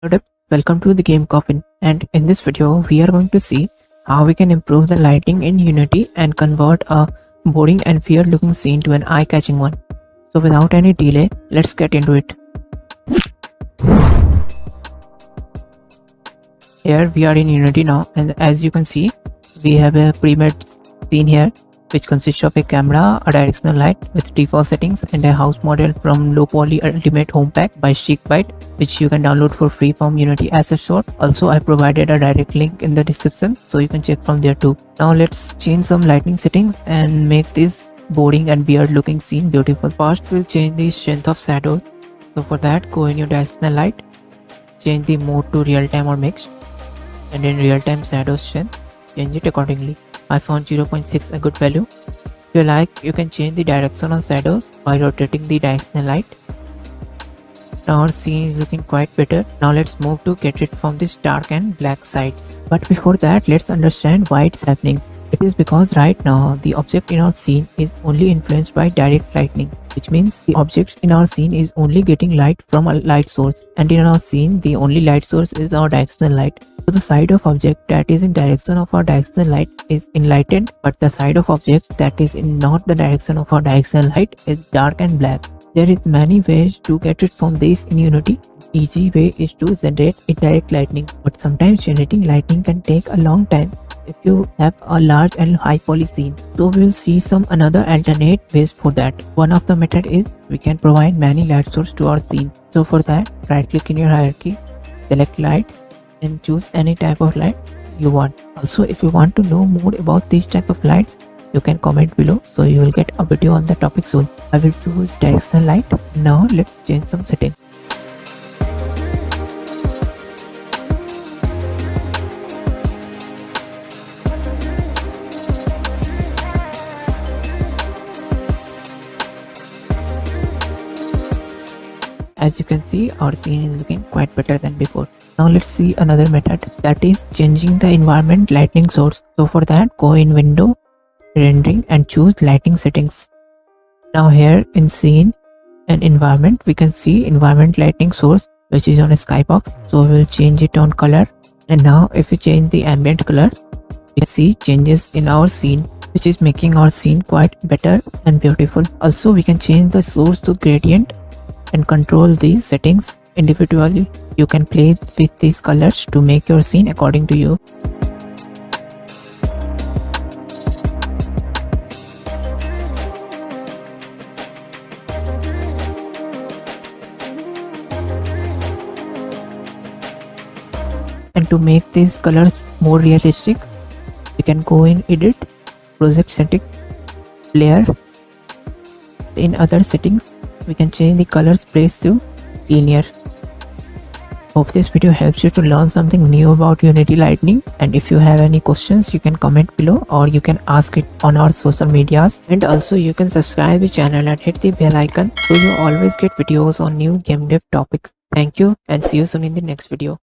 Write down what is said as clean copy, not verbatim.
Hello, welcome to the Game Coffin, and in this video we are going to see how we can improve the lighting in Unity and convert a boring and weird looking scene to an eye-catching one. So without any delay, let's get into it. Here we are in Unity now, and as you can see we have a pre-made scene here which consists of a camera, a directional light with default settings, and a house model from Low Poly Ultimate Home Pack by Cheekbyte, which you can download for free from Unity Asset Store. Also, I provided a direct link in the description so you can check from there too. Now let's change some lighting settings and make this boring and weird looking scene beautiful. First, we'll change the strength of shadows. So for that, go in your directional light, change the mode to real time or mixed, and in real time shadow strength, change it accordingly. I found 0.6 a good value. If you like, you can change the direction of shadows by rotating the directional light. Now our scene is looking quite better. Now let's move to get it from this dark and black sides. But before that, let's understand why it's happening. It is because right now the object in our scene is only influenced by direct lighting, which means the objects in our scene is only getting light from a light source, and in our scene the only light source is our directional light. So the side of object that is in direction of our directional light is enlightened, but the side of object that is in not the direction of our directional light is dark and black. There is many ways to get it from this in Unity. Easy way is to generate indirect lighting, but sometimes generating lighting can take a long time if you have a large and high poly scene. So we will see some another alternate ways for that. One of the method is we can provide many light sources to our scene. So for that, right click in your hierarchy, select lights and choose any type of light you want. Also, if you want to know more about these type of lights, you can comment below so you will get a video on the topic soon. I will choose directional light. Now let's change some settings. As you can see, our scene is looking quite better than before. Now let's see another method, that is changing the environment lighting source. So for that, go in window, rendering, and choose lighting settings. Now here in scene and environment, we can see environment lighting source which is on a skybox. So we will change it on color, and now if we change the ambient color, we can see changes in our scene, which is making our scene quite better and beautiful. Also, we can change the source to gradient and control these settings individually. You can play with these colors to make your scene according to you. And to make these colors more realistic, you can go in edit, project settings, layer. In other settings, we can change the colors place to linear. Hope this video helps you to learn something new about Unity Lighting, and if you have any questions you can comment below or you can ask it on our social medias, and also you can subscribe the channel and hit the bell icon so you always get videos on new game dev topics. Thank you and see you soon in the next video.